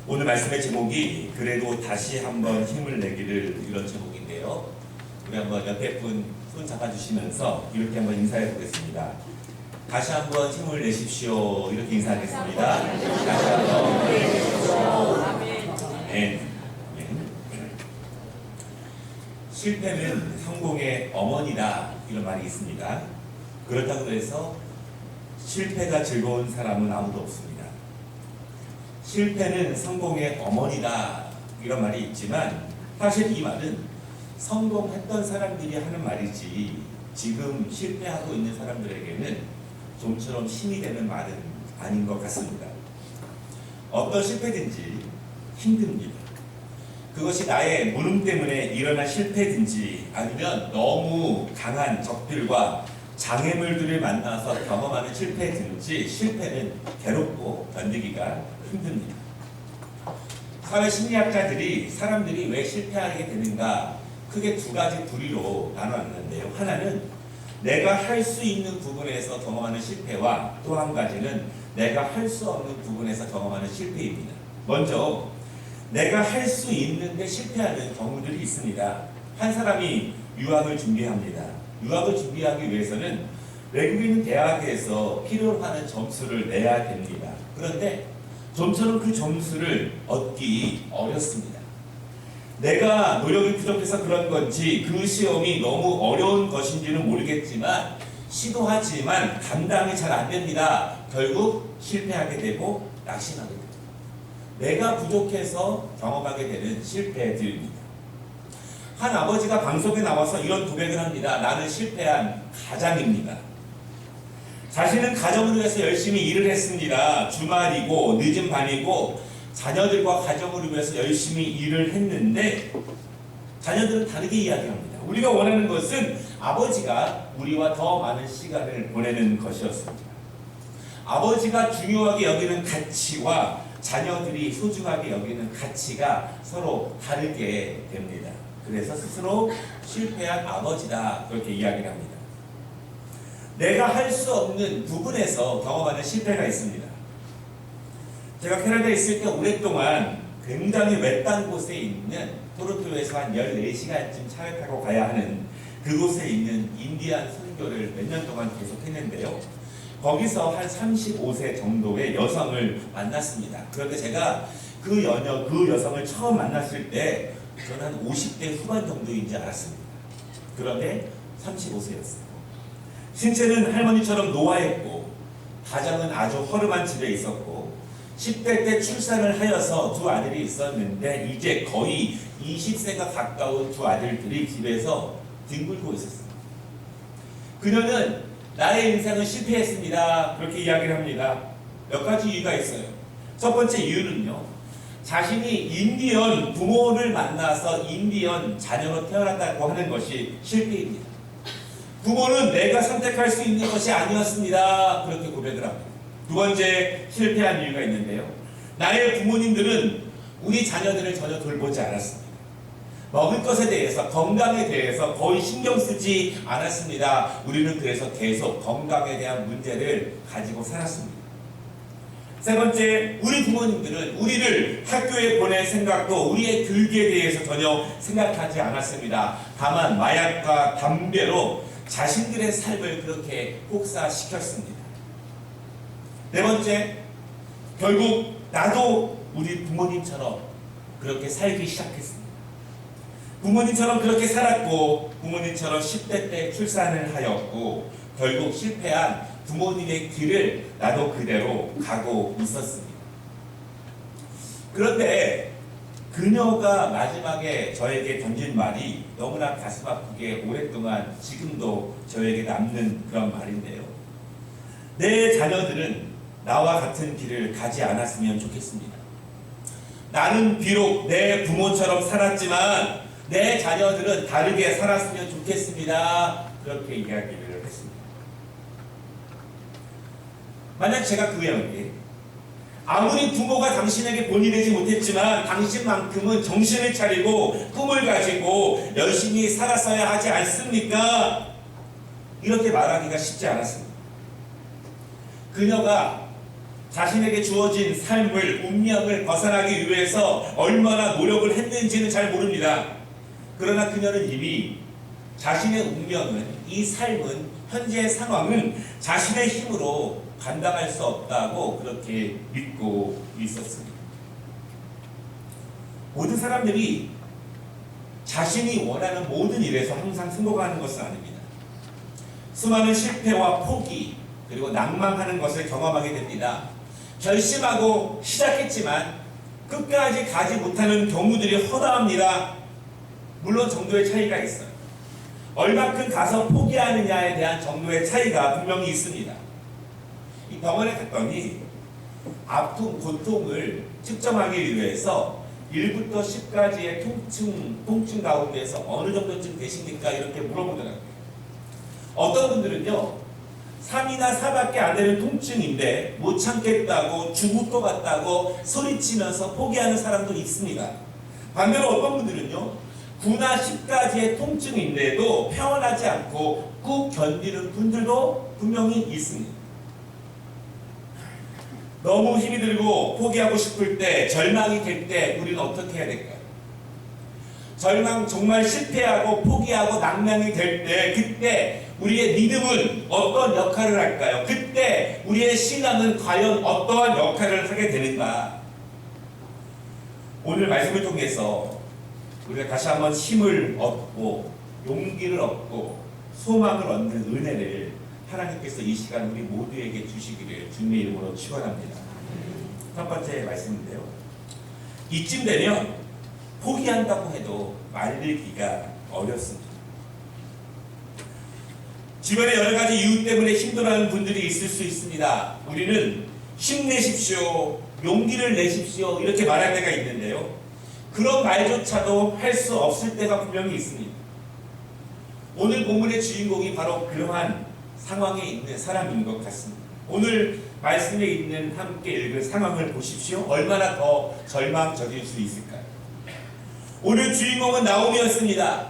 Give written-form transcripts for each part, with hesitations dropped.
오늘 말씀의 제목이 그래도 다시 한번 힘을 내기를, 이런 제목인데요. 우리 한번 옆에 분 손 잡아주시면서 이렇게 한번 인사해 보겠습니다. 다시 한번 힘을 내십시오. 이렇게 인사하겠습니다. 다시 한번 힘을 내십시오. 네. 실패는 성공의 어머니다, 이런 말이 있습니다. 그렇다고 해서 실패가 즐거운 사람은 아무도 없습니다. 실패는 성공의 어머니다, 이런 말이 있지만 사실 이 말은 성공했던 사람들이 하는 말이지 지금 실패하고 있는 사람들에게는 좀처럼 힘이 되는 말은 아닌 것 같습니다. 어떤 실패든지 힘듭니다. 그것이 나의 무능 때문에 일어난 실패든지 아니면 너무 강한 적들과 장애물들을 만나서 경험하는 실패든지, 실패는 괴롭고 견디기가 힘듭니다. 사회심리학자들이 사람들이 왜 실패하게 되는가 크게 두 가지 부류로 나눠놨는데요. 하나는 내가 할 수 있는 부분에서 경험하는 실패와 또 한 가지는 내가 할 수 없는 부분에서 경험하는 실패입니다. 먼저 내가 할 수 있는데 실패하는 경우들이 있습니다. 한 사람이 유학을 준비합니다. 유학을 준비하기 위해서는 외국에 있는 대학에서 필요로 하는 점수를 내야 됩니다. 그런데 좀처럼 그 점수를 얻기 어렵습니다. 내가 노력이 부족해서 그런 건지 그 시험이 너무 어려운 것인지는 모르겠지만 시도하지만 감당이 잘 안 됩니다. 결국 실패하게 되고 낙심하게 됩니다. 내가 부족해서 경험하게 되는 실패들입니다. 한 아버지가 방송에 나와서 이런 고백을 합니다. 나는 실패한 가장입니다. 자신은 가정을 위해서 열심히 일을 했습니다. 주말이고 늦은 밤이고 자녀들과 가정을 위해서 열심히 일을 했는데 자녀들은 다르게 이야기합니다. 우리가 원하는 것은 아버지가 우리와 더 많은 시간을 보내는 것이었습니다. 아버지가 중요하게 여기는 가치와 자녀들이 소중하게 여기는 가치가 서로 다르게 됩니다. 그래서 스스로 실패한 아버지다, 그렇게 이야기를 합니다. 내가 할 수 없는 부분에서 경험하는 실패가 있습니다. 제가 캐나다에 있을 때 오랫동안 굉장히 외딴 곳에 있는 토론토에서 한 14시간쯤 차를 타고 가야 하는 그곳에 있는 인디안 선교를 몇 년 동안 계속 했는데요. 거기서 한 35세 정도의 여성을 만났습니다. 그런데 제가 그 여성을 처음 만났을 때 저는 한 50대 후반 정도인지 알았습니다. 그런데 35세였어요. 신체는 할머니처럼 노화했고 가정은 아주 허름한 집에 있었고 10대 때 출산을 하여서 두 아들이 있었는데 이제 거의 20세가 가까운 두 아들들이 집에서 뒹굴고 있었습니다. 그녀는 나의 인생은 실패했습니다, 그렇게 이야기를 합니다. 몇 가지 이유가 있어요. 첫 번째 이유는요, 자신이 인디언 부모를 만나서 인디언 자녀로 태어났다고 하는 것이 실패입니다. 부모는 내가 선택할 수 있는 것이 아니었습니다, 그렇게 고백을 합니다. 두 번째 실패한 이유가 있는데요, 나의 부모님들은 우리 자녀들을 전혀 돌보지 않았습니다. 먹을 것에 대해서, 건강에 대해서 거의 신경 쓰지 않았습니다. 우리는 그래서 계속 건강에 대한 문제를 가지고 살았습니다. 세 번째, 우리 부모님들은 우리를 학교에 보낼 생각도 우리의 교육에 대해서 전혀 생각하지 않았습니다. 다만 마약과 담배로 자신들의 삶을 그렇게 혹사시켰습니다. 네 번째, 결국 나도 우리 부모님처럼 그렇게 살기 시작했습니다. 부모님처럼 그렇게 살았고 부모님처럼 10대 때 출산을 하였고 결국 실패한 부모님의 길을 나도 그대로 가고 있었습니다. 그런데 그녀가 마지막에 저에게 던진 말이 너무나 가슴 아프게 오랫동안 지금도 저에게 남는 그런 말인데요. 내 자녀들은 나와 같은 길을 가지 않았으면 좋겠습니다. 나는 비록 내 부모처럼 살았지만 내 자녀들은 다르게 살았으면 좋겠습니다, 그렇게 이야기를 했습니다. 만약 제가 그에게 아무리 부모가 당신에게 본이 되지 못했지만 당신만큼은 정신을 차리고 꿈을 가지고 열심히 살았어야 하지 않습니까? 이렇게 말하기가 쉽지 않았습니다. 그녀가 자신에게 주어진 삶을, 운명을 벗어나기 위해서 얼마나 노력을 했는지는 잘 모릅니다. 그러나 그녀는 이미 자신의 운명은, 이 삶은, 현재의 상황은 자신의 힘으로 감당할 수 없다고 그렇게 믿고 있었습니다. 모든 사람들이 자신이 원하는 모든 일에서 항상 성공하는 것은 아닙니다. 수많은 실패와 포기, 그리고 낭망하는 것을 경험하게 됩니다. 결심하고 시작했지만 끝까지 가지 못하는 경우들이 허다합니다. 물론 정도의 차이가 있어요. 얼마큼 가서 포기하느냐에 대한 정도의 차이가 분명히 있습니다. 이 병원에 갔더니 아픔, 고통을 측정하기 위해서 1부터 10까지의 통증 가운데서 어느 정도쯤 되십니까? 이렇게 물어보더라고요. 어떤 분들은요, 3이나 4밖에 안 되는 통증인데 못 참겠다고, 죽을 것 같다고 소리치면서 포기하는 사람도 있습니다. 반대로 어떤 분들은요, 9나 10까지의 통증인데도 평온하지 않고 꾹 견디는 분들도 분명히 있습니다. 너무 힘이 들고 포기하고 싶을 때, 절망이 될 때 우리는 어떻게 해야 될까요? 절망, 정말 실패하고 포기하고 낭망이 될 때, 그때 우리의 믿음은 어떤 역할을 할까요? 그때 우리의 신앙은 과연 어떠한 역할을 하게 되는가? 오늘 말씀을 통해서 우리가 다시 한번 힘을 얻고 용기를 얻고 소망을 얻는 은혜를 하나님께서 이 시간 우리 모두에게 주시기를 주님의 이름으로 축원합니다. 첫 번째 말씀인데요, 이쯤 되면 포기한다고 해도 말리기가 어렵습니다. 주변에 여러 가지 이유 때문에 힘들어하는 분들이 있을 수 있습니다. 우리는 힘내십시오, 용기를 내십시오 이렇게 말할 때가 있는데요, 그런 말조차도 할 수 없을 때가 분명히 있습니다. 오늘 본문의 주인공이 바로 그러한 상황에 있는 사람인 것 같습니다. 오늘 말씀에 있는 함께 읽은 상황을 보십시오. 얼마나 더 절망적일 수 있을까요? 오늘 주인공은 나오미였습니다.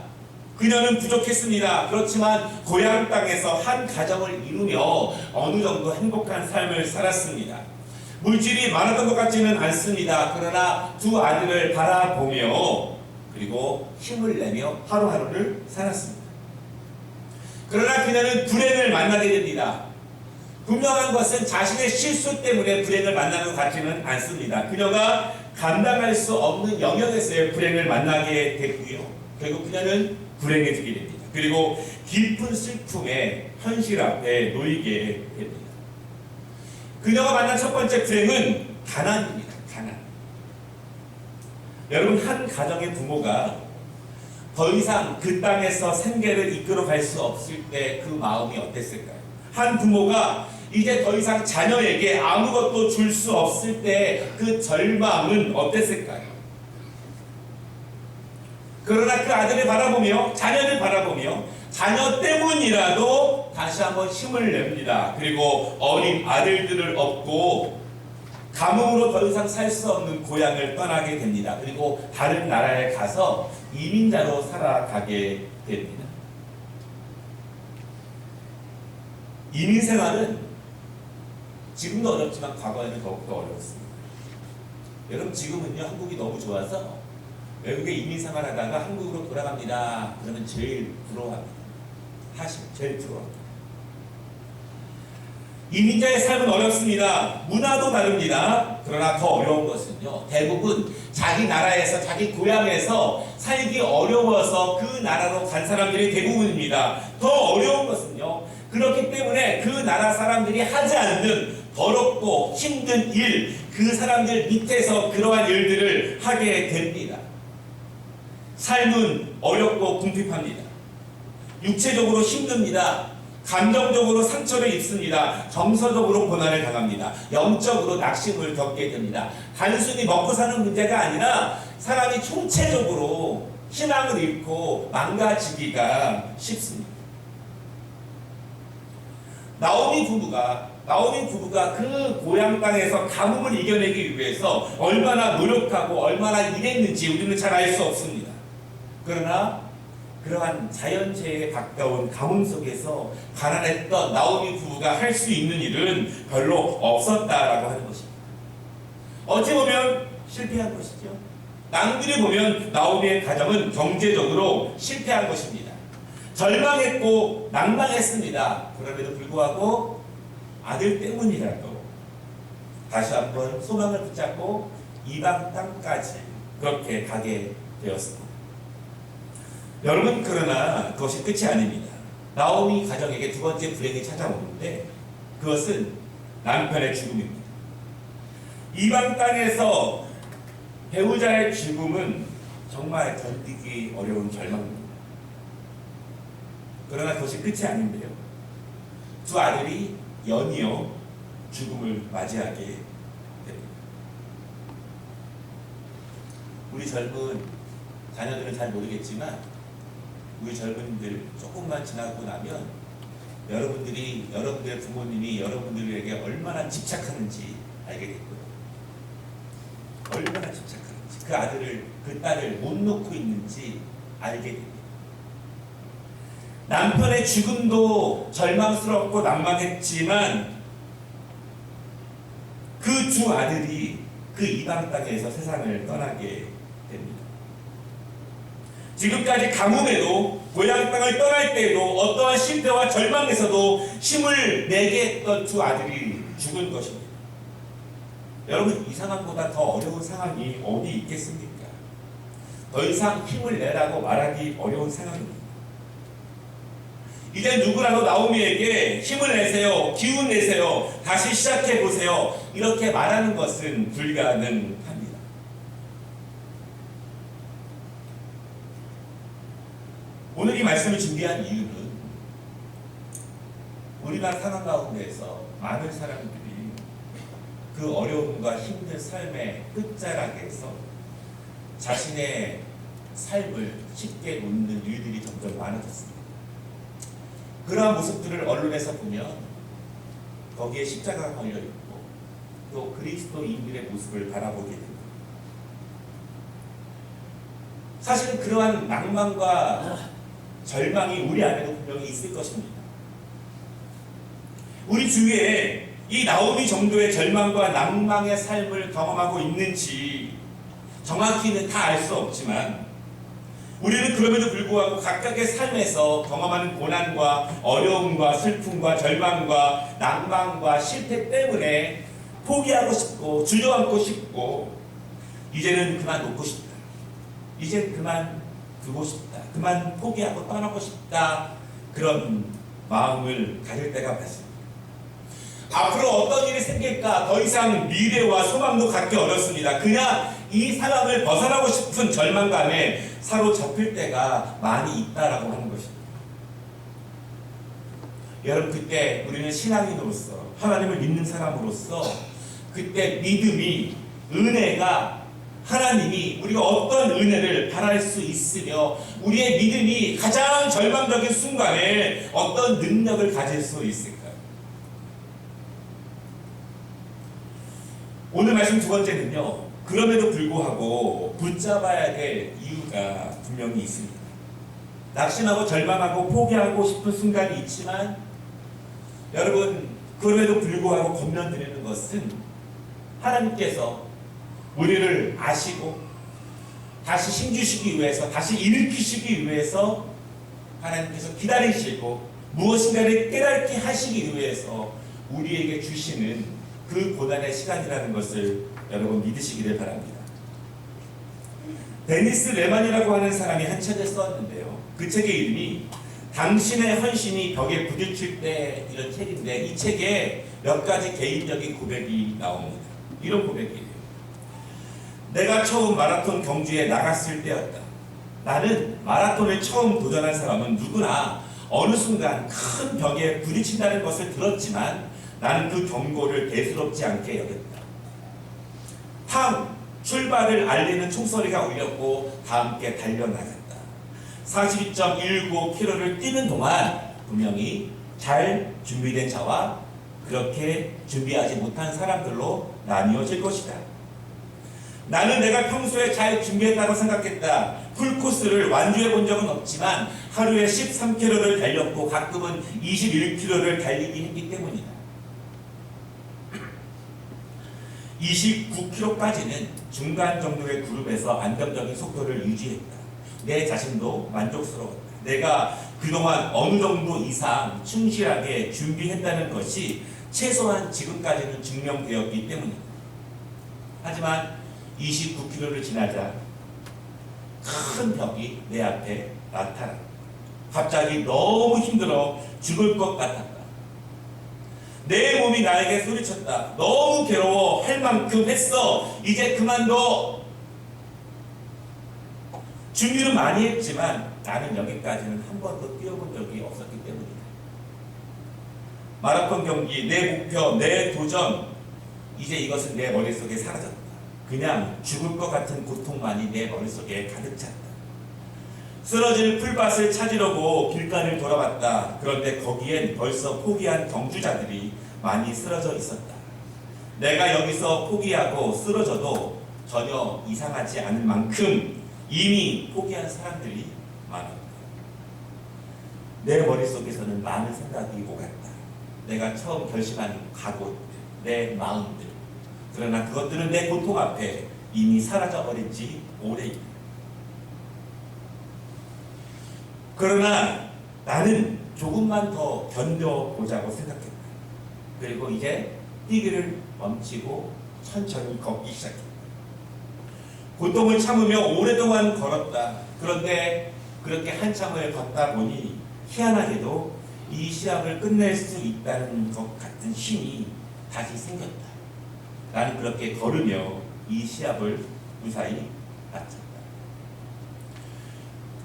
그녀는 부족했습니다. 그렇지만 고향 땅에서 한 가정을 이루며 어느 정도 행복한 삶을 살았습니다. 물질이 많았던 것 같지는 않습니다. 그러나 두 아들을 바라보며 그리고 힘을 내며 하루하루를 살았습니다. 그러나 그녀는 불행을 만나게 됩니다. 분명한 것은 자신의 실수 때문에 불행을 만나는 것 같지는 않습니다. 그녀가 감당할 수 없는 영역에서의 불행을 만나게 됐고요, 결국 그녀는 불행해지게 됩니다. 그리고 깊은 슬픔의 현실 앞에 놓이게 됩니다. 그녀가 만난 첫 번째 불행은 가난입니다. 가난. 여러분, 한 가정의 부모가 더 이상 그 땅에서 생계를 이끌어갈 수 없을 때 그 마음이 어땠을까요? 한 부모가 이제 더 이상 자녀에게 아무것도 줄 수 없을 때 그 절망은 어땠을까요? 그러나 그 아들을 바라보며, 자녀를 바라보며 자녀 때문이라도 다시 한번 힘을 냅니다. 그리고 어린 아들들을 얻고 가뭄으로 더 이상 살 수 없는 고향을 떠나게 됩니다. 그리고 다른 나라에 가서 이민자로 살아가게 됩니다. 이민 생활은 지금도 어렵지만 과거에는 더욱더 어려웠습니다. 여러분, 지금은요, 한국이 너무 좋아서 외국에 이민 생활하다가 한국으로 돌아갑니다. 그러면 제일 부러워합니다. 사실 제일 부러워합니다. 이민자의 삶은 어렵습니다. 문화도 다릅니다. 그러나 더 어려운 것은요, 대부분 자기 나라에서, 자기 고향에서 살기 어려워서 그 나라로 간 사람들이 대부분입니다. 더 어려운 것은요, 그렇기 때문에 그 나라 사람들이 하지 않는 더럽고 힘든 일, 그 사람들 밑에서 그러한 일들을 하게 됩니다. 삶은 어렵고 궁핍합니다. 육체적으로 힘듭니다. 감정적으로 상처를 입습니다. 정서적으로 고난을 당합니다. 영적으로 낙심을 겪게 됩니다. 단순히 먹고 사는 문제가 아니라 사람이 총체적으로 희망을 잃고 망가지기가 쉽습니다. 나오미 부부가 그 고향 땅에서 가뭄을 이겨내기 위해서 얼마나 노력하고 얼마나 일했는지 우리는 잘 알 수 없습니다. 그러나 그러한 자연재해에 가까운 가뭄 속에서 가난했던 나오미 부부가 할 수 있는 일은 별로 없었다라고 하는 것입니다. 어찌 보면 실패한 것이죠. 남들이 보면 나오미의 가정은 경제적으로 실패한 것입니다. 절망했고 낭망했습니다. 그럼에도 불구하고 아들 때문이라도 다시 한번 소망을 붙잡고 이방 땅까지 그렇게 가게 되었습니다. 여러분, 그러나 그것이 끝이 아닙니다. 나오미 가정에게 두 번째 불행이 찾아오는데 그것은 남편의 죽음입니다. 이방 땅에서 배우자의 죽음은 정말 견디기 어려운 절망입니다. 그러나 그것이 끝이 아닌데요. 두 아들이 연이어 죽음을 맞이하게 됩니다. 우리 젊은 자녀들은 잘 모르겠지만 우리 젊은이들 조금만 지나고 나면 여러분들의 부모님이 여러분들에게 얼마나 집착하는지 알게 될 거예요. 얼마나 집착하는지, 그 아들을, 그 딸을 못 놓고 있는지 알게 됩니다. 남편의 죽음도 절망스럽고 낭망했지만 그 두 아들이 그 이방 땅에서 세상을 떠나게 됩니다. 지금까지 가뭄에도 고향 땅을 떠날 때에도 어떠한 실패와 절망에서도 힘을 내게 했던 두 아들이 죽은 것입니다. 여러분, 이 상황보다 더 어려운 상황이 어디 있겠습니까? 더 이상 힘을 내라고 말하기 어려운 상황입니다. 이제 누구라도 나오미에게 힘을 내세요, 기운 내세요, 다시 시작해 보세요, 이렇게 말하는 것은 불가능합니다. 오늘 이 말씀을 준비한 이유는 우리나라 상황 가운데에서 많은 사람들이 그 어려움과 힘든 삶의 끝자락에서 자신의 삶을 쉽게 놓는 일들이 점점 많아졌습니다. 그러한 모습들을 언론에서 보면 거기에 십자가가 걸려있고 또 그리스도인들의 모습을 바라보게 됩니다. 사실은 그러한 낭만과 절망이 우리 안에도 분명히 있을 것입니다. 우리 주위에 이 나오미 정도의 절망과 낭망의 삶을 경험하고 있는지 정확히는 다 알 수 없지만 우리는 그럼에도 불구하고 각각의 삶에서 경험하는 고난과 어려움과 슬픔과 절망과 낭만과 실패 때문에 포기하고 싶고 주저앉고 싶고 이제는 그만 놓고 싶다, 이제 그만 두고 싶다, 그만 포기하고 떠나고 싶다, 그런 마음을 가질 때가 많습니다. 앞으로 어떤 일이 생길까 더 이상 미래와 소망도 갖기 어렵습니다. 그냥 이 상황을 벗어나고 싶은 절망감에 사로잡힐 때가 많이 있다라고 하는 것입니다. 여러분, 그때 우리는 신앙인으로서, 하나님을 믿는 사람으로서 그때 믿음이, 은혜가, 하나님이 우리가 어떤 은혜를 바랄 수 있으며 우리의 믿음이 가장 절망적인 순간에 어떤 능력을 가질 수 있을까? 오늘 말씀 두 번째는요, 그럼에도 불구하고 붙잡아야 될 이유가 분명히 있습니다. 낙심하고 절망하고 포기하고 싶은 순간이 있지만 여러분, 그럼에도 불구하고 권면드리는 것은 하나님께서 우리를 아시고 다시 힘주시기 위해서, 다시 일으키시기 위해서 하나님께서 기다리시고 무엇인가를 깨닫게 하시기 위해서 우리에게 주시는 그 고난의 시간이라는 것을 여러분 믿으시기를 바랍니다. 데니스 레만이라고 하는 사람이 한 책을 썼는데요, 그 책의 이름이 당신의 헌신이 벽에 부딪힐 때, 이런 책인데 이 책에 몇 가지 개인적인 고백이 나옵니다. 이런 고백이에요. 내가 처음 마라톤 경주에 나갔을 때였다. 나는 마라톤을 처음 도전한 사람은 누구나 어느 순간 큰 벽에 부딪힌다는 것을 들었지만 나는 그 경고를 대수롭지 않게 여겼다. 출발을 알리는 총소리가 울렸고 다 함께 달려나갔다. 42.195km를 뛰는 동안 분명히 잘 준비된 자와 그렇게 준비하지 못한 사람들로 나뉘어질 것이다. 나는 내가 평소에 잘 준비했다고 생각했다. 풀코스를 완주해 본 적은 없지만 하루에 13km를 달렸고 가끔은 21km를 달리기 했기 때문이다. 29km까지는 중간 정도의 그룹에서 안정적인 속도를 유지했다. 내 자신도 만족스러웠다. 내가 그동안 어느 정도 이상 충실하게 준비했다는 것이 최소한 지금까지는 증명되었기 때문이다. 하지만 29km를 지나자 큰 벽이 내 앞에 나타났다. 갑자기 너무 힘들어 죽을 것 같았다. 내 몸이 나에게 소리쳤다. 너무 괴로워. 할 만큼 했어. 이제 그만둬. 준비는 많이 했지만 나는 여기까지는 한 번도 뛰어본 적이 없었기 때문이다. 마라톤 경기, 내 목표, 내 도전, 이제 이것은 내 머릿속에 사라졌다. 그냥 죽을 것 같은 고통만이 내 머릿속에 가득 찼다. 쓰러질 풀밭을 찾으려고 길가를 돌아봤다. 그런데 거기엔 벌써 포기한 경주자들이 많이 쓰러져 있었다. 내가 여기서 포기하고 쓰러져도 전혀 이상하지 않을 만큼 이미 포기한 사람들이 많았다. 내 머릿속에서는 많은 생각이 오갔다. 내가 처음 결심한 각오들, 내 마음들. 그러나 그것들은 내 고통 앞에 이미 사라져버린 지 오래이다. 그러나 나는 조금만 더 견뎌보자고 생각했다. 그리고 이제 뛰기를 멈추고 천천히 걷기 시작했다. 고통을 참으며 오랫동안 걸었다. 그런데 그렇게 한참을 걷다 보니 희한하게도 이 시합을 끝낼 수 있다는 것 같은 힘이 다시 생겼다. 나는 그렇게 걸으며 이 시합을 무사히 마쳤다.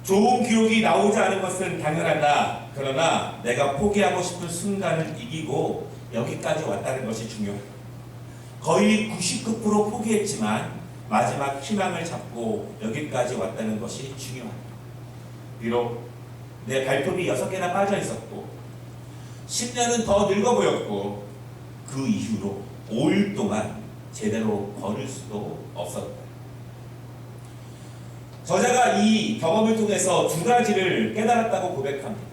좋은 기록이 나오지 않은 것은 당연하다. 그러나 내가 포기하고 싶은 순간을 이기고 여기까지 왔다는 것이 중요하다. 거의 99% 포기했지만 마지막 희망을 잡고 여기까지 왔다는 것이 중요하다. 비록 내 발톱이 6개나 빠져 있었고 10년은 더 늙어 보였고 그 이후로 5일 동안 제대로 걸을 수도 없었다. 저자가 이 경험을 통해서 두 가지를 깨달았다고 고백합니다.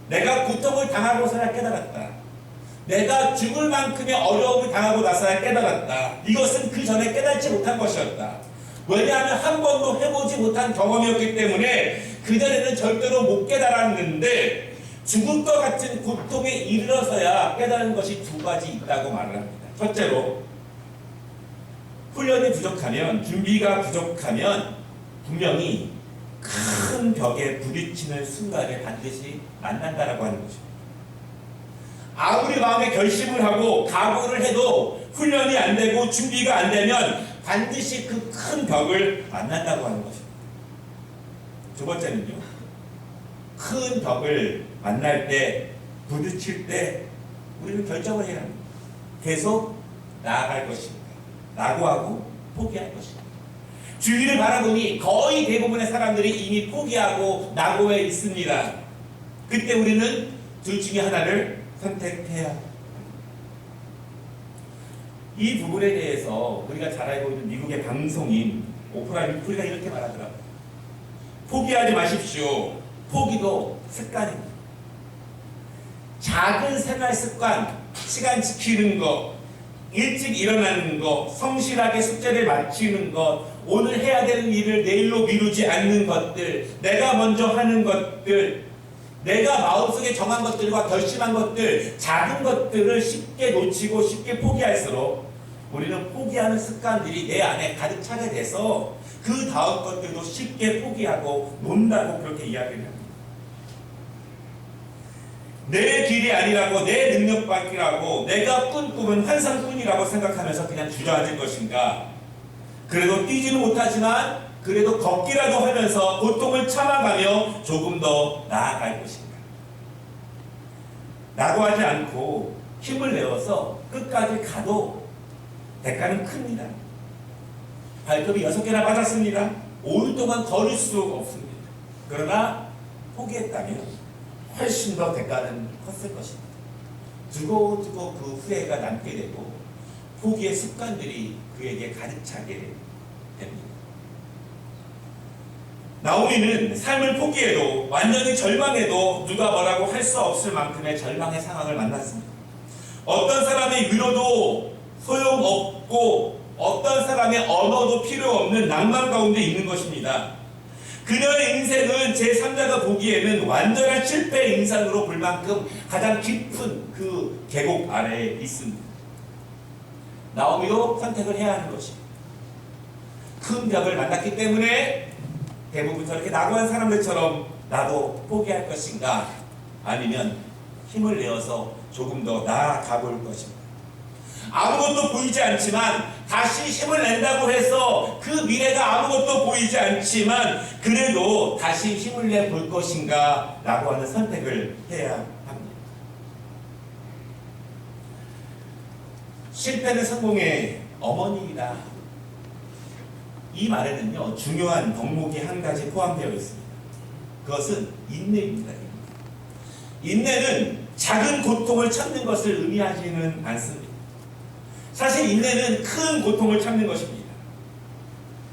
내가 고통을 당하고서야 깨달았다. 내가 죽을 만큼의 어려움을 당하고 나서야 깨달았다. 이것은 그 전에 깨달지 못한 것이었다. 왜냐하면 한 번도 해보지 못한 경험이었기 때문에 그전에는 절대로 못 깨달았는데 죽을 것 같은 고통에 이르러서야 깨달은 것이 두 가지 있다고 말을 합니다. 첫째로 훈련이 부족하면, 준비가 부족하면 분명히 큰 벽에 부딪히는 순간에 반드시 만난다라고 하는 것입니다. 아무리 마음에 결심을 하고 각오를 해도 훈련이 안 되고 준비가 안 되면 반드시 그 큰 벽을 만난다고 하는 것입니다. 두 번째는요. 큰 벽을 만날 때, 부딪힐 때 우리는 결정을 해야 합니다. 계속 나아갈 것입니다. 낙오하고 포기할 것입니다. 주위를 바라보니 거의 대부분의 사람들이 이미 포기하고 낙오해 있습니다. 그때 우리는 둘 중에 하나를 선택해야 합니다. 이 부분에 대해서 우리가 잘 알고 있는 미국의 방송인 오프라 윈프리가 이렇게 말하더라고요. 포기하지 마십시오. 포기도 습관입니다. 작은 생활 습관, 시간 지키는 것, 일찍 일어나는 것, 성실하게 숙제를 마치는 것, 오늘 해야 되는 일을 내일로 미루지 않는 것들, 내가 먼저 하는 것들, 내가 마음속에 정한 것들과 결심한 것들, 작은 것들을 쉽게 놓치고 쉽게 포기할수록 우리는 포기하는 습관들이 내 안에 가득 차게 돼서 그 다음 것들도 쉽게 포기하고 논다고 그렇게 이야기를 합니다. 내 길이 아니라고, 내 능력 밖이라고, 내가 꾼 꿈은 환상뿐이라고 생각하면서 그냥 주저앉을 것인가? 그래도 뛰지는 못하지만 그래도 걷기라도 하면서 고통을 참아가며 조금 더 나아갈 것인가? 낙오하지 않고 힘을 내어서 끝까지 가도 대가는 큽니다. 발톱이 6개나 빠졌습니다. 5일 동안 걸을 수 없습니다. 그러나 포기했다면 훨씬 더 대가는 컸을 것입니다. 두고두고 그 후회가 남게 되고 포기의 습관들이 그에게 가득 차게 됩니다. 나오미는 삶을 포기해도 완전히 절망해도 누가 뭐라고 할 수 없을 만큼의 절망의 상황을 만났습니다. 어떤 사람의 위로도 소용없고 어떤 사람의 언어도 필요 없는 낭만 가운데 있는 것입니다. 그녀의 인생은 제3자가 보기에는 완전한 실패의 인상으로 볼 만큼 가장 깊은 그 계곡 아래에 있습니다. 나오미도 선택을 해야 하는 것입니다. 큰 벽을 만났기 때문에 대부분 저렇게 낙오한 사람들처럼 나도 포기할 것인가, 아니면 힘을 내어서 조금 더 나아가 볼 것인가. 아무것도 보이지 않지만 다시 힘을 낸다고 해서 그 미래가 아무것도 보이지 않지만 그래도 다시 힘을 내 볼 것인가 라고 하는 선택을 해야 합니다. 실패는 성공의 어머니이다. 이 말에는요, 중요한 덕목이 한 가지 포함되어 있습니다. 그것은 인내입니다. 인내는 작은 고통을 참는 것을 의미하지는 않습니다. 사실 인내는 큰 고통을 참는 것입니다.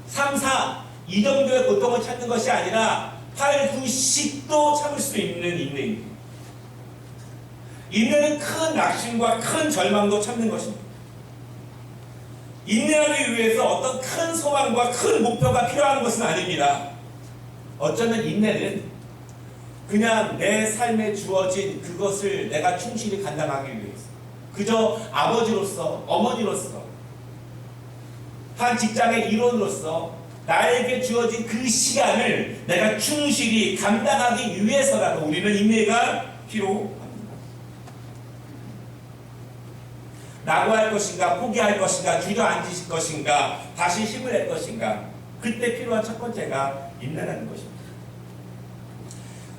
3, 4, 이 정도의 고통을 참는 것이 아니라 8, 9, 10도 참을 수 있는 인내입니다. 인내는 큰 낙심과 큰 절망도 참는 것입니다. 인내하기 위해서 어떤 큰 소망과 큰 목표가 필요한 것은 아닙니다. 어쩌면 인내는 그냥 내 삶에 주어진 그것을 내가 충실히 감당하기 위해서, 그저 아버지로서, 어머니로서, 한 직장의 일원으로서 나에게 주어진 그 시간을 내가 충실히 감당하기 위해서라도 우리는 인내가 필요합니다. 낙오할 것인가, 포기할 것인가, 주저앉을 것인가, 다시 힘을 낼 것인가, 그때 필요한 첫 번째가 인내라는 것입니다.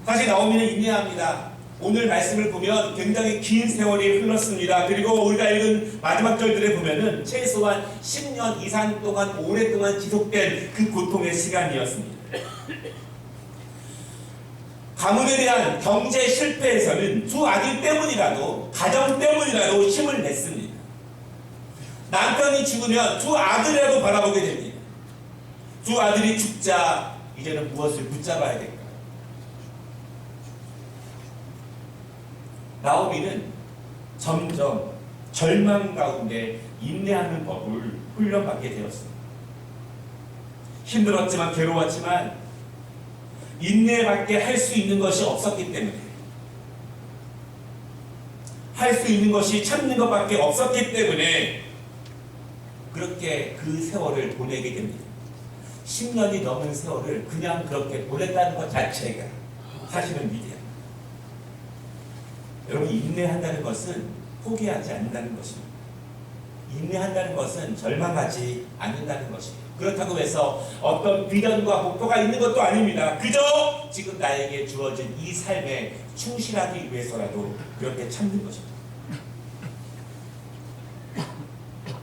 사실 나오미는 인내합니다. 오늘 말씀을 보면 굉장히 긴 세월이 흘렀습니다. 그리고 우리가 읽은 마지막 절들에 보면은 최소한 10년 이상 동안 오랫동안 지속된 그 고통의 시간이었습니다. 가문에 대한 경제 실패에서는 두 아들 때문이라도, 가정 때문이라도 힘을 냈습니다. 남편이 죽으면 두 아들이라도 바라보게 됩니다. 두 아들이 죽자 이제는 무엇을 붙잡아야 될까? 나오미는 점점 절망 가운데 인내하는 법을 훈련받게 되었습니다. 힘들었지만 괴로웠지만 인내밖에 할 수 있는 것이 없었기 때문에, 할 수 있는 것이 참는 것밖에 없었기 때문에 그렇게 그 세월을 보내게 됩니다. 10년이 넘은 세월을 그냥 그렇게 보냈다는 것 자체가 사실은 위대합니다. 여러분, 인내한다는 것은 포기하지 않는다는 것입니다. 인내한다는 것은 절망하지 않는다는 것입니다. 그렇다고 해서 어떤 비전과 목표가 있는 것도 아닙니다. 그저 지금 나에게 주어진 이 삶에 충실하기 위해서라도 그렇게 참는 것입니다.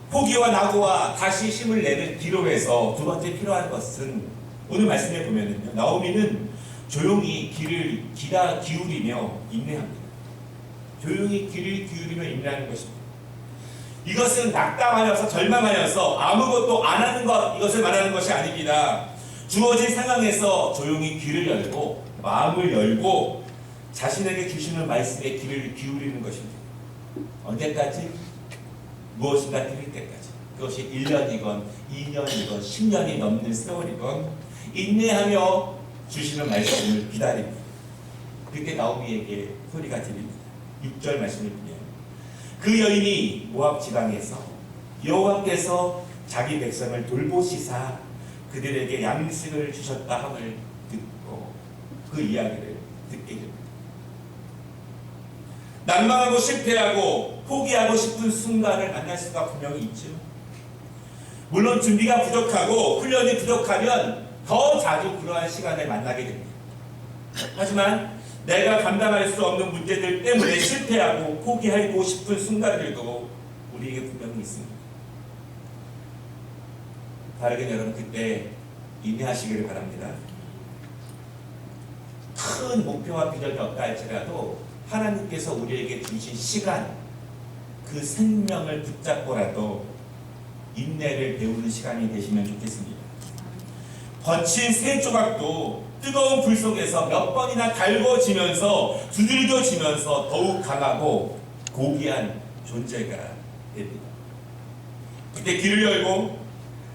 포기와 낙오와 다시 힘을 내는 기로에서 두 번째 필요한 것은, 오늘 말씀해 보면은요, 나오미는 조용히 귀를 기울이며 인내합니다. 조용히 귀를 기울이며 인내하는 것입니다. 이것은 낙담하여서 절망하여서 아무것도 안 하는 것, 이것을 말하는 것이 아닙니다. 주어진 상황에서 조용히 귀를 열고 마음을 열고 자신에게 주시는 말씀에 귀를 기울이는 것입니다. 언제까지? 무엇인가 드릴 때까지. 그것이 1년이건 2년이건 10년이 넘는 세월이건 인내하며 주시는 말씀을 기다립니다. 그때 나오미에게 소리가 들립니다. 6절 말씀을 보면, 그 여인이 모압 지방에서 여호와께서 자기 백성을 돌보시사 그들에게 양식을 주셨다 함을 듣고 그 이야기를 듣게 됩니다. 난망하고 실패하고 포기하고 싶은 순간을 만날 수가 분명히 있죠. 물론 준비가 부족하고 훈련이 부족하면 더 자주 그러한 시간을 만나게 됩니다. 하지만 내가 감당할 수 없는 문제들 때문에 실패하고 포기하고 싶은 순간들도 우리에게 분명히 있습니다. 다르게 여러분, 그때 인내하시기를 바랍니다. 큰 목표와 비전이 없다 할지라도 하나님께서 우리에게 주신 시간, 그 생명을 붙잡고라도 인내를 배우는 시간이 되시면 좋겠습니다. 거친 새 조각도 뜨거운 불 속에서 몇 번이나 달궈지면서 두드려지면서 더욱 강하고 고귀한 존재가 됩니다. 그때 귀를 열고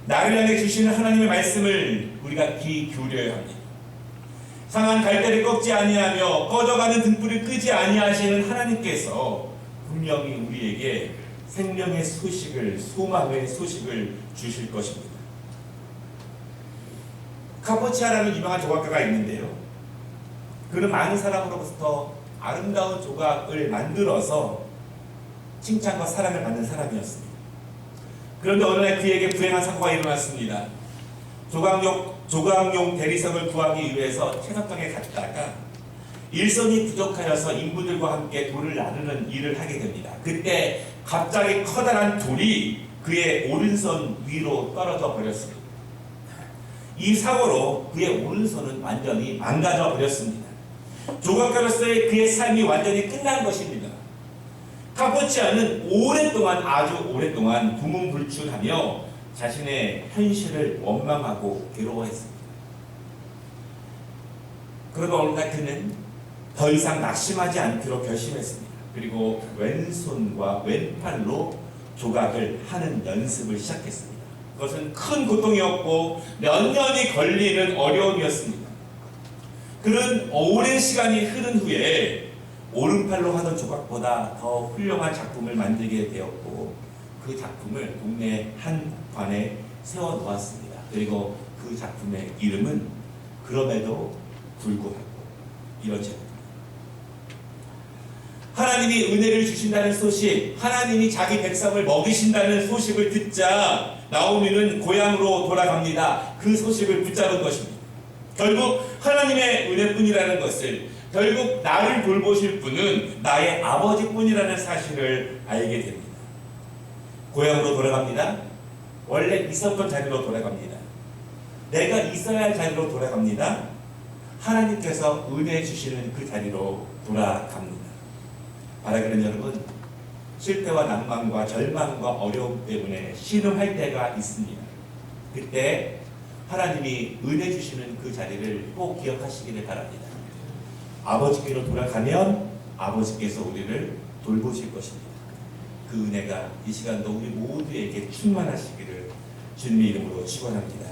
나를 향해 주시는 하나님의 말씀을 우리가 귀 기울여야 합니다. 상한 갈대를 꺾지 아니하며 꺼져가는 등불을 끄지 아니하시는 하나님께서 분명히 우리에게 생명의 소식을, 소망의 소식을 주실 것입니다. 카포치아라는 유명한 조각가가 있는데요. 그는 많은 사람으로부터 아름다운 조각을 만들어서 칭찬과 사랑을 받는 사람이었습니다. 그런데 어느 날 그에게 불행한 사고가 일어났습니다. 조각용 대리석을 구하기 위해서 채석장에 갔다가 일손이 부족하여서 인부들과 함께 돌을 나누는 일을 하게 됩니다. 그때 갑자기 커다란 돌이 그의 오른손 위로 떨어져 버렸습니다. 이 사고로 그의 오른손은 완전히 망가져 버렸습니다. 조각가로서의 그의 삶이 완전히 끝난 것입니다. 카포치아는 아주 오랫동안 두문불출하며 자신의 현실을 원망하고 괴로워했습니다. 그러다 어느 날 그는 더 이상 낙심하지 않기로 결심했습니다. 그리고 왼손과 왼팔로 조각을 하는 연습을 시작했습니다. 그것은 큰 고통이었고 몇 년이 걸리는 어려움이었습니다. 그는 오랜 시간이 흐른 후에 오른팔로 하던 조각보다 더 훌륭한 작품을 만들게 되었고 그 작품을 동네 한 관에 세워놓았습니다. 그리고 그 작품의 이름은 그럼에도 불구하고 이런 제목입니다. 하나님이 은혜를 주신다는 소식, 하나님이 자기 백성을 먹이신다는 소식을 듣자 나오미는 고향으로 돌아갑니다. 그 소식을 붙잡은 것입니다. 결국 하나님의 은혜뿐이라는 것을, 결국 나를 돌보실 분은 나의 아버지뿐이라는 사실을 알게 됩니다. 고향으로 돌아갑니다. 원래 있었던 자리로 돌아갑니다. 내가 있어야 할 자리로 돌아갑니다. 하나님께서 은혜 주시는 그 자리로 돌아갑니다. 바라기는 여러분, 실패와 낭만과 절망과 어려움 때문에 신음할 때가 있습니다. 그때 하나님이 은혜 주시는 그 자리를 꼭 기억하시기를 바랍니다. 아버지께로 돌아가면 아버지께서 우리를 돌보실 것입니다. 그 은혜가 이 시간도 우리 모두에게 충만하시기를 주님의 이름으로 축원합니다.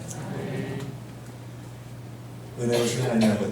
은혜로우신 하나님 아버지,